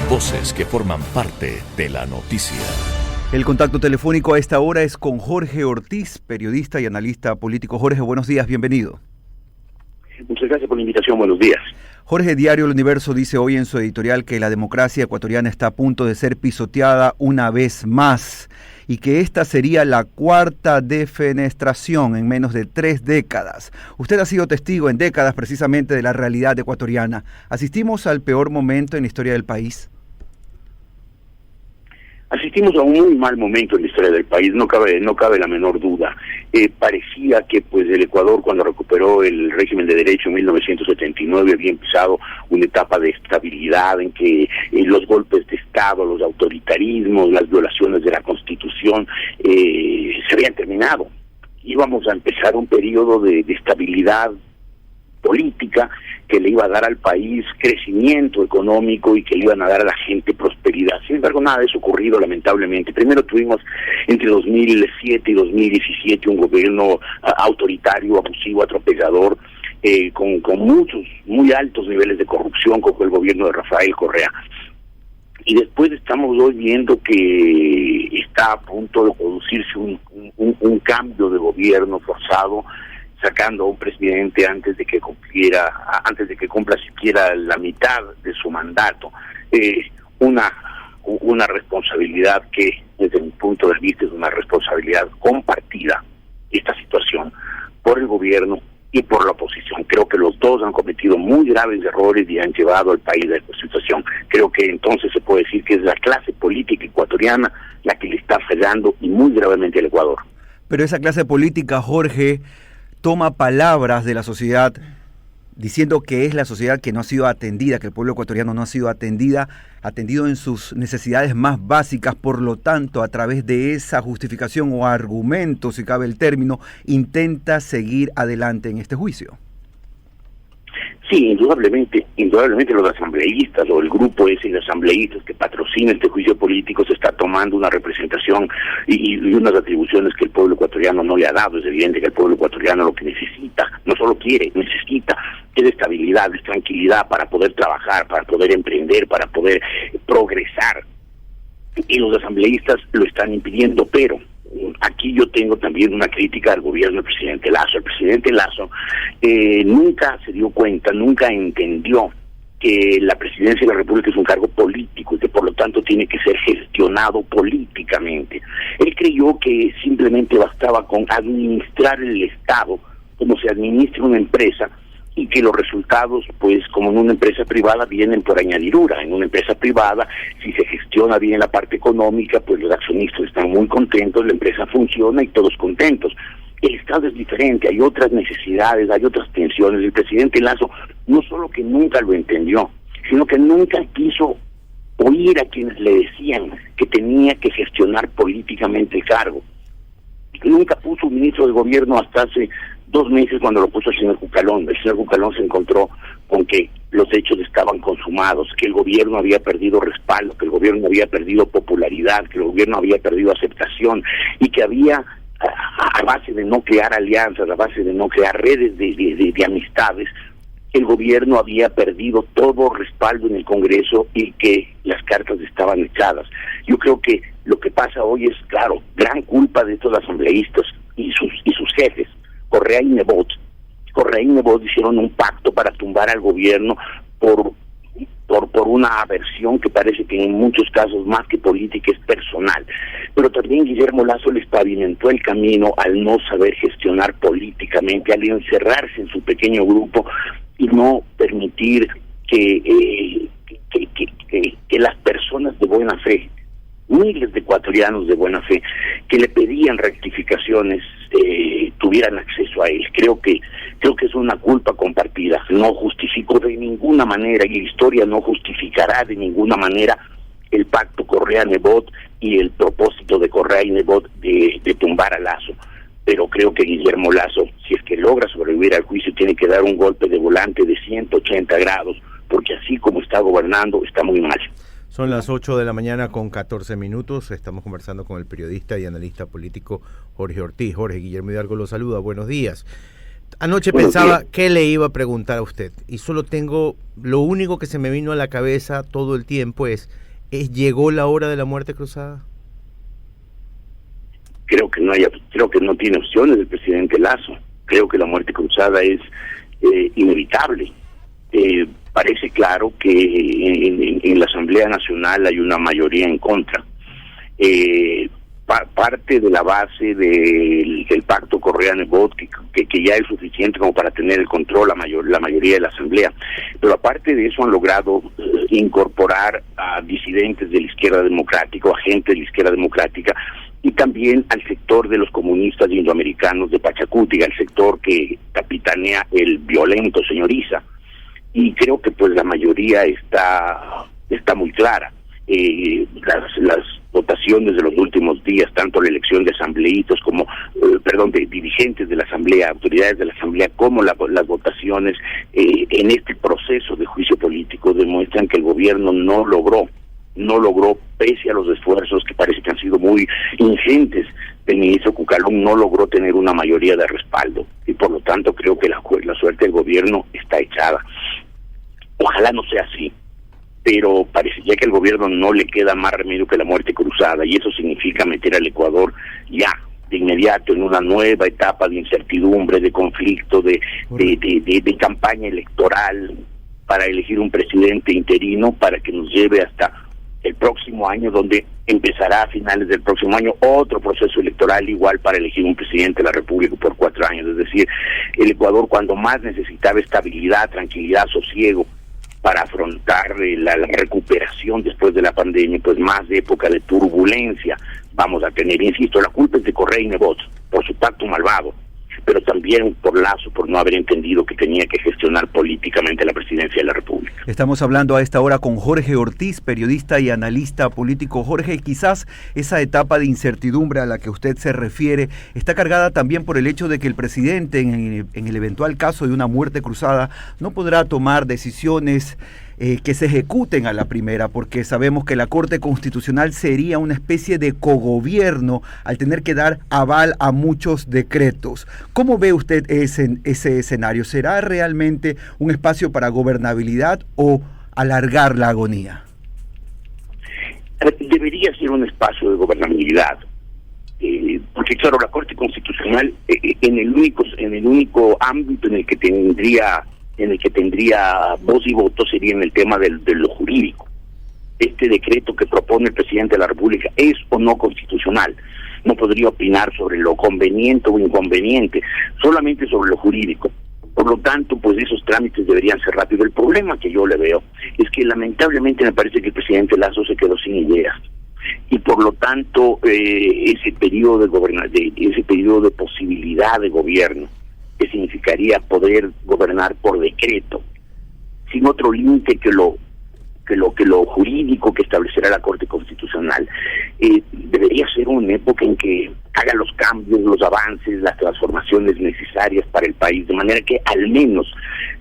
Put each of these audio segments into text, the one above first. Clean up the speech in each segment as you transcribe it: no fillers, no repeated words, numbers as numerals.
Voces que forman parte de la noticia. El contacto telefónico a esta hora es con Jorge Ortiz, periodista y analista político. Jorge, buenos días, bienvenido. Muchas gracias por la invitación, buenos días. Jorge, Diario El Universo dice hoy en su editorial que la democracia ecuatoriana está a punto de ser pisoteada una vez más y que esta sería la cuarta defenestración en menos de 3 décadas. Usted ha sido testigo en décadas precisamente de la realidad ecuatoriana. ¿Asistimos al peor momento en la historia del país? Asistimos a un muy mal momento en la historia del país, no cabe la menor duda. Parecía que el Ecuador, cuando recuperó el régimen de derecho en 1979, había empezado una etapa de estabilidad en que los golpes de Estado, los autoritarismos, las violaciones de la Constitución se habían terminado. Íbamos a empezar un periodo de estabilidad política que le iba a dar al país crecimiento económico y que le iban a dar a la gente prosperidad. Sin embargo, nada de eso ha ocurrido, lamentablemente. Primero tuvimos entre 2007 y 2017 un gobierno autoritario, abusivo, atropellador, con muchos, muy altos niveles de corrupción, como el gobierno de Rafael Correa. Y después estamos hoy viendo que está a punto de producirse un cambio de gobierno forzado, sacando a un presidente antes de que cumpla siquiera la mitad de su mandato. Una responsabilidad que, desde mi punto de vista, es una responsabilidad compartida, esta situación, por el gobierno y por la oposición. Creo que los dos han cometido muy graves errores y han llevado al país a esta situación. Creo que entonces se puede decir que es la clase política ecuatoriana la que le está fallando y muy gravemente al Ecuador. Pero esa clase política, Jorge, toma palabras de la sociedad diciendo que es la sociedad que no ha sido atendida, que el pueblo ecuatoriano no ha sido atendido en sus necesidades más básicas. Por lo tanto, a través de esa justificación o argumento, si cabe el término, intenta seguir adelante en este juicio. Sí, indudablemente los asambleístas o el grupo ese de asambleístas que patrocina este juicio político se está tomando una representación y unas atribuciones que el pueblo ecuatoriano no le ha dado. Es evidente que el pueblo ecuatoriano lo que necesita, no solo quiere, necesita, es estabilidad, es tranquilidad para poder trabajar, para poder emprender, para poder progresar. Y los asambleístas lo están impidiendo, pero aquí yo tengo también una crítica al gobierno del presidente Lasso. El presidente Lasso nunca se dio cuenta, nunca entendió que la presidencia de la República es un cargo político y que por lo tanto tiene que ser gestionado políticamente. Él creyó que simplemente bastaba con administrar el Estado como se administra una empresa, y que los resultados, como en una empresa privada, vienen por añadidura. En una empresa privada, si se gestiona bien la parte económica, los accionistas están muy contentos, la empresa funciona y todos contentos. El Estado es diferente, hay otras necesidades, hay otras tensiones. El presidente Lasso no solo que nunca lo entendió, sino que nunca quiso oír a quienes le decían que tenía que gestionar políticamente el cargo. Nunca puso un ministro de gobierno hasta hace 2 meses cuando lo puso el señor Cucalón. El señor Cucalón se encontró con que los hechos estaban consumados, que el gobierno había perdido respaldo, que el gobierno había perdido popularidad, que el gobierno había perdido aceptación y que había, a base de no crear alianzas, a base de no crear redes de amistades, el gobierno había perdido todo respaldo en el Congreso y que las cartas estaban echadas. Yo creo que lo que pasa hoy es, claro, gran culpa de estos asambleístas y sus jefes. Correa y Nebot hicieron un pacto para tumbar al gobierno por una aversión que parece que en muchos casos más que política es personal. Pero también Guillermo Lasso les pavimentó el camino al no saber gestionar políticamente, al encerrarse en su pequeño grupo y no permitir que las personas de buena fe, miles de ecuatorianos de buena fe, que le pedían rectificaciones, tuvieran acceso a él. Creo que es una culpa compartida. No justifico de ninguna manera, y la historia no justificará de ninguna manera el pacto Correa-Nebot y el propósito de Correa y Nebot de tumbar a Lasso. Pero creo que Guillermo Lasso, si es que logra sobrevivir al juicio, tiene que dar un golpe de volante de 180 grados, porque así como está gobernando, está muy mal. Son las 8 de la mañana con 14 minutos. Estamos conversando con el periodista y analista político Jorge Ortiz. Jorge, Guillermo Hidalgo lo saluda. Buenos días. Anoche Buenos pensaba días. qué le iba a preguntar a usted y lo único que se me vino a la cabeza todo el tiempo ¿llegó la hora de la muerte cruzada? Creo que no tiene opciones el presidente Lasso. Creo que la muerte cruzada es inevitable. Parece claro que en la Asamblea Nacional hay una mayoría en contra. Parte de la base del pacto Correa-Nebot, que ya es suficiente como para tener el control la mayoría de la Asamblea, pero aparte de eso han logrado incorporar a disidentes de la izquierda democrática, o a gente de la izquierda democrática, y también al sector de los comunistas indoamericanos de Pachacútec, al sector que capitanea el violento señor Issa. Y creo que pues la mayoría está muy clara. Las votaciones de los últimos días, tanto la elección de asambleístas como, de dirigentes de la Asamblea, autoridades de la Asamblea, como las votaciones en este proceso de juicio político demuestran que el gobierno no logró, pese a los esfuerzos que parece que han sido muy ingentes del ministro Cucalón, no logró tener una mayoría de respaldo. Y por lo tanto creo que la suerte del gobierno está echada. Ojalá no sea así, pero parecería que al gobierno no le queda más remedio que la muerte cruzada, y eso significa meter al Ecuador ya, de inmediato, en una nueva etapa de incertidumbre, de conflicto, de campaña electoral para elegir un presidente interino para que nos lleve hasta el próximo año, donde empezará a finales del próximo año otro proceso electoral igual para elegir un presidente de la República por 4 años. Es decir, el Ecuador, cuando más necesitaba estabilidad, tranquilidad, sosiego para afrontar la recuperación después de la pandemia, pues más de época de turbulencia vamos a tener. Insisto, la culpa es de Correa y Nebot por su pacto malvado, pero también por Lasso, por no haber entendido que tenía que gestionar políticamente la presidencia de la República. Estamos hablando a esta hora con Jorge Ortiz, periodista y analista político. Jorge, quizás esa etapa de incertidumbre a la que usted se refiere está cargada también por el hecho de que el presidente, en el eventual caso de una muerte cruzada, no podrá tomar decisiones que se ejecuten a la primera, porque sabemos que la Corte Constitucional sería una especie de cogobierno al tener que dar aval a muchos decretos. ¿Cómo ve usted ese escenario? ¿Será realmente un espacio para gobernabilidad o alargar la agonía? Debería ser un espacio de gobernabilidad, porque claro, la Corte Constitucional en el único ámbito en el que tendría voz y voto sería en el tema de lo jurídico. Este decreto que propone el presidente de la República es o no constitucional. No podría opinar sobre lo conveniente o inconveniente, solamente sobre lo jurídico. Por lo tanto, pues esos trámites deberían ser rápidos. El problema que yo le veo es que lamentablemente me parece que el presidente Lasso se quedó sin ideas. Y por lo tanto, ese periodo de posibilidad de gobierno, que significaría poder gobernar por decreto, sin otro límite que lo jurídico que establecerá la Corte Constitucional, debería ser una época en que haga los cambios, los avances, las transformaciones necesarias para el país, de manera que al menos,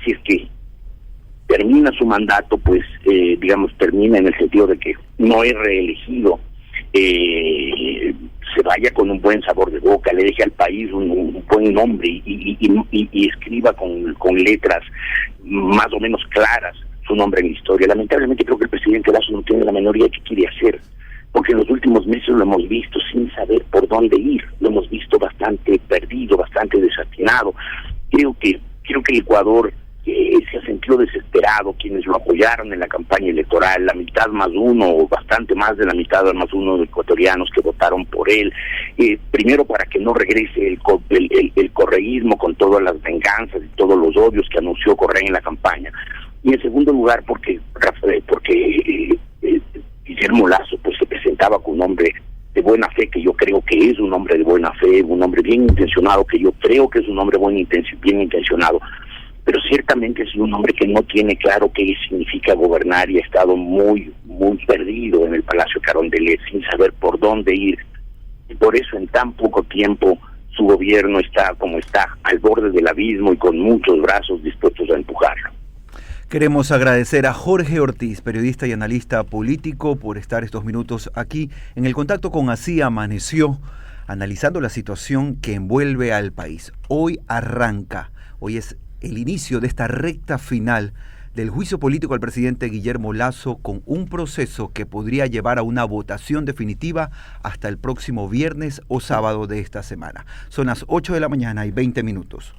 si es que termina su mandato, pues termina en el sentido de que no es reelegido, se vaya con un buen sabor de boca, le deje al país un buen nombre y escriba con letras más o menos claras su nombre en la historia. Lamentablemente creo que el presidente Lasso no tiene la menor idea de qué quiere hacer, porque en los últimos meses lo hemos visto sin saber por dónde ir, lo hemos visto bastante perdido, bastante desatinado. Creo que el Ecuador se ha sentido desesperado, quienes lo apoyaron en la campaña electoral, la mitad más uno, o bastante más de la mitad más uno de ecuatorianos que votaron por él, primero para que no regrese el correísmo con todas las venganzas y todos los odios que anunció Correa en la campaña, y en segundo lugar porque Guillermo Lasso pues se presentaba con un hombre de buena fe, que yo creo que es un hombre de buena fe, un hombre bien intencionado, que yo creo que es un hombre bien intencionado, pero ciertamente es un hombre que no tiene claro qué significa gobernar y ha estado muy, muy perdido en el Palacio Carondelet, sin saber por dónde ir. Y por eso en tan poco tiempo su gobierno está como está, al borde del abismo y con muchos brazos dispuestos a empujarlo. Queremos agradecer a Jorge Ortiz, periodista y analista político, por estar estos minutos aquí en el Contacto con Así Amaneció, analizando la situación que envuelve al país. Hoy arranca Hoy es el inicio de esta recta final del juicio político al presidente Guillermo Lasso, con un proceso que podría llevar a una votación definitiva hasta el próximo viernes o sábado de esta semana. Son las 8 de la mañana y 20 minutos.